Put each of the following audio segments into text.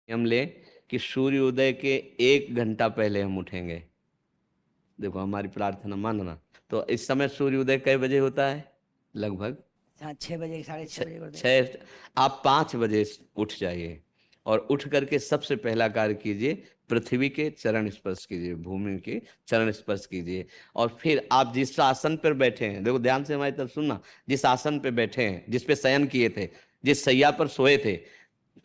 नियम लें कि सूर्योदय के 1 घंटा पहले हम उठेंगे। देखो हमारी प्रार्थना मानना। तो इस समय सूर्योदय कई बजे होता है लगभग? हाँ, 6 बजे, साढ़े छः छ बजे कर दें। छः। आप 5 बजे उठ जाइए और उठ करके सबसे पहला कार्य कीजिए, पृथ्वी के चरण स्पर्श कीजिए, भूमि के चरण स्पर्श कीजिए। और फिर आप जिस आसन पर बैठे हैं, देखो ध्यान से हमारी तरफ सुनना, जिस आसन पे बैठे हैं, जिस पे शयन किए थे, जिस सैया पर सोए थे,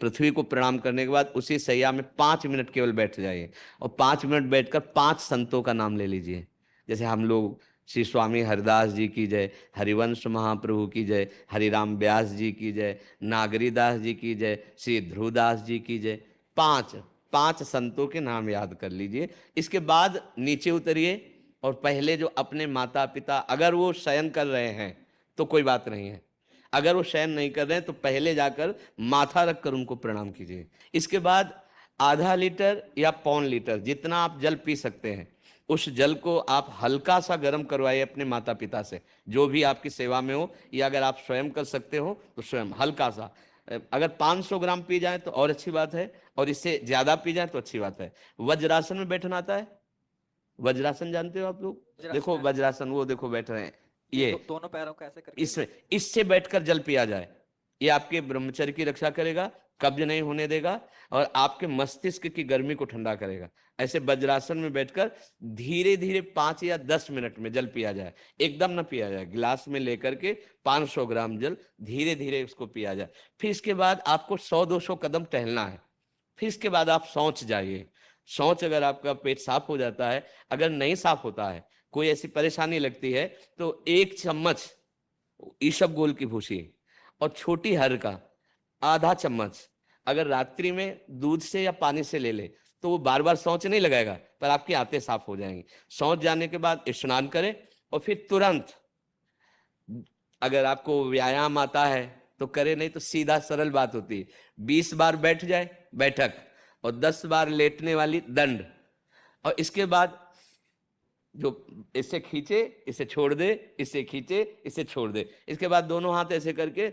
पृथ्वी को प्रणाम करने के बाद उसी सैया में 5 मिनट केवल बैठ जाइए। और 5 मिनट बैठकर 5 संतों का नाम ले लीजिए। जैसे हम लोग श्री स्वामी हरिदास जी की जय, हरिवंश महाप्रभु की जय, हरिराम व्यास जी की जय, नागरीदास जी की जय, श्री ध्रुवदास जी की जय। पांच पांच संतों के नाम याद कर लीजिए। इसके बाद नीचे उतरिए और पहले जो अपने माता पिता, अगर वो शयन कर रहे हैं तो कोई बात नहीं है, अगर वो शयन नहीं कर रहे हैं तो पहले जाकर माथा रखकर उनको प्रणाम कीजिए। इसके बाद आधा लीटर या पौन लीटर जितना आप जल पी सकते हैं, उस जल को आप हल्का सा गर्म करवाइए अपने माता पिता से, जो भी आपकी सेवा में हो, या अगर आप स्वयं कर सकते हो तो स्वयं हल्का सा। अगर 500 ग्राम पी जाए तो और अच्छी बात है, और इससे ज्यादा पी जाए तो अच्छी बात है। वज्रासन में बैठना आता है? वज्रासन जानते हो आप लोग? देखो वज्रासन, वज्रासन, वो देखो बैठ रहे हैं ये ये। दोनों पैरों का ऐसे करके। इसमें इससे बैठकर जल पिया जाए, ये आपके ब्रह्मचर्य की रक्षा करेगा, कब्ज नहीं होने देगा, और आपके मस्तिष्क की गर्मी को ठंडा करेगा। ऐसे वज्रासन में बैठकर धीरे धीरे 5 या 10 मिनट में जल पिया जाए, एकदम न पिया जाए, गिलास में लेकर के 500 ग्राम जल धीरे धीरे उसको पिया जाए। फिर इसके बाद आपको 100-200 कदम टहलना है। फिर इसके बाद आप शौच जाइए। शौच, अगर आपका पेट साफ हो जाता है, अगर नहीं साफ होता है, कोई ऐसी परेशानी लगती है, तो 1 चम्मच ईसबगोल की भूसी और छोटी हर का आधा चम्मच अगर रात्रि में दूध से या पानी से ले ले, तो वो बार बार शौच नहीं लगाएगा, पर आपकी आंतें साफ हो जाएंगी। शौच जाने के बाद स्नान करें और फिर तुरंत, अगर आपको व्यायाम आता है तो करे, नहीं तो सीधा सरल बात होती है, 20 बार बैठ जाए बैठक और 10 बार लेटने वाली दंड। और इसके बाद जो इसे खींचे इसे छोड़ दे, इसे खींचे इसे छोड़ दे। इसके बाद दोनों हाथ ऐसे करके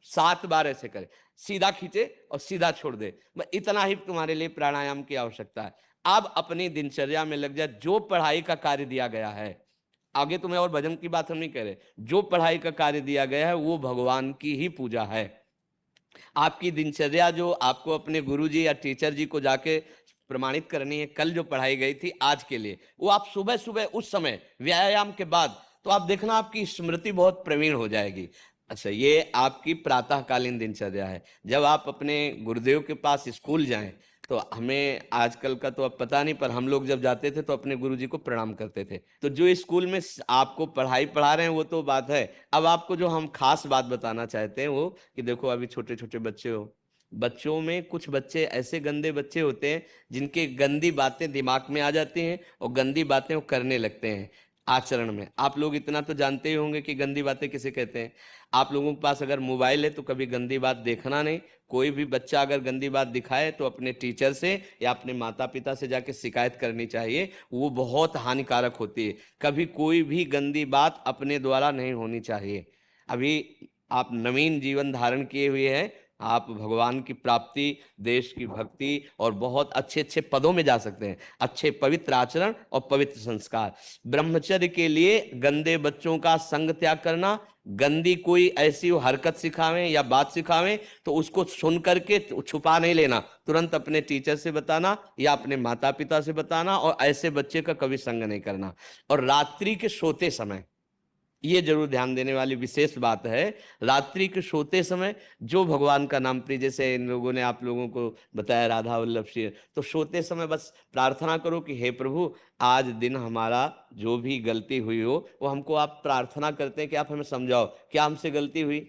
7 बार ऐसे करे, सीधा खींचे और सीधा छोड़ दे। इतना ही तुम्हारे लिए प्राणायाम की आवश्यकता है। अब अपनी दिनचर्या में लग जाए, जो पढ़ाई का कार्य दिया गया है, आगे तुम्हें और भजन की बात हम नहीं कह रहे, जो पढ़ाई का कार्य दिया गया है वो भगवान की ही पूजा है। आपकी दिनचर्या जो आपको अपने गुरुजी या टीचर जी को जाके प्रमाणित करनी है, कल जो पढ़ाई गई थी आज के लिए, वो आप सुबह सुबह उस समय व्यायाम के बाद, तो आप देखना आपकी स्मृति बहुत प्रवीण हो जाएगी। अच्छा, ये आपकी प्रातःकालीन दिनचर्या है। जब आप अपने गुरुदेव के पास स्कूल जाएं, तो हमें आजकल का तो अब पता नहीं, पर हम लोग जब जाते थे तो अपने गुरुजी को प्रणाम करते थे। तो जो स्कूल में आपको पढ़ाई पढ़ा रहे हैं वो तो बात है, अब आपको जो हम खास बात बताना चाहते हैं वो कि देखो अभी छोटे छोटे बच्चे हो, बच्चों में कुछ बच्चे ऐसे गंदे बच्चे होते हैं जिनके गंदी बातें दिमाग में आ जाती हैं और गंदी बातें वो करने लगते हैं आचरण में। आप लोग इतना तो जानते ही होंगे कि गंदी बातें किसे कहते हैं। आप लोगों के पास अगर मोबाइल है तो कभी गंदी बात देखना नहीं। कोई भी बच्चा अगर गंदी बात दिखाए तो अपने टीचर से या अपने माता पिता से जाके शिकायत करनी चाहिए, वो बहुत हानिकारक होती है। कभी कोई भी गंदी बात अपने द्वारा नहीं होनी चाहिए। अभी आप नवीन जीवन धारण किए हुए हैं, आप भगवान की प्राप्ति, देश की भक्ति और बहुत अच्छे अच्छे पदों में जा सकते हैं। अच्छे पवित्र आचरण और पवित्र संस्कार, ब्रह्मचर्य के लिए गंदे बच्चों का संग त्याग करना, गंदी कोई ऐसी हरकत सिखावें या बात सिखावें तो उसको सुन करके छुपा नहीं लेना, तुरंत अपने टीचर से बताना या अपने माता पिता से बताना, और ऐसे बच्चे का कभी संग नहीं करना। और रात्रि के सोते समय ये जरूर ध्यान देने वाली विशेष बात है, रात्रि के सोते समय जो भगवान का नाम प्रिय, जैसे इन लोगों ने आप लोगों को बताया राधा वल्लभ श्री, तो सोते समय बस प्रार्थना करो कि हे प्रभु, आज दिन हमारा जो भी गलती हुई हो वो हमको, आप प्रार्थना करते हैं कि आप हमें समझाओ क्या हमसे गलती हुई।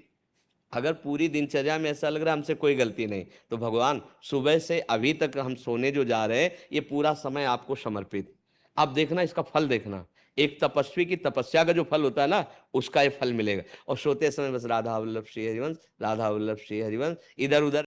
अगर पूरी दिनचर्या में ऐसा लग रहा है हमसे कोई गलती नहीं, तो भगवान सुबह से अभी तक हम सोने जो जा रहे हैं ये पूरा समय आपको समर्पित। आप देखना, इसका फल देखना, एक तपस्वी की तपस्या का जो फल होता है ना, उसका ये फल मिलेगा। और सोते समय बस राधा वल्लभ श्री हरिवंश, राधा वल्लभ श्री हरिवंश, इधर उधर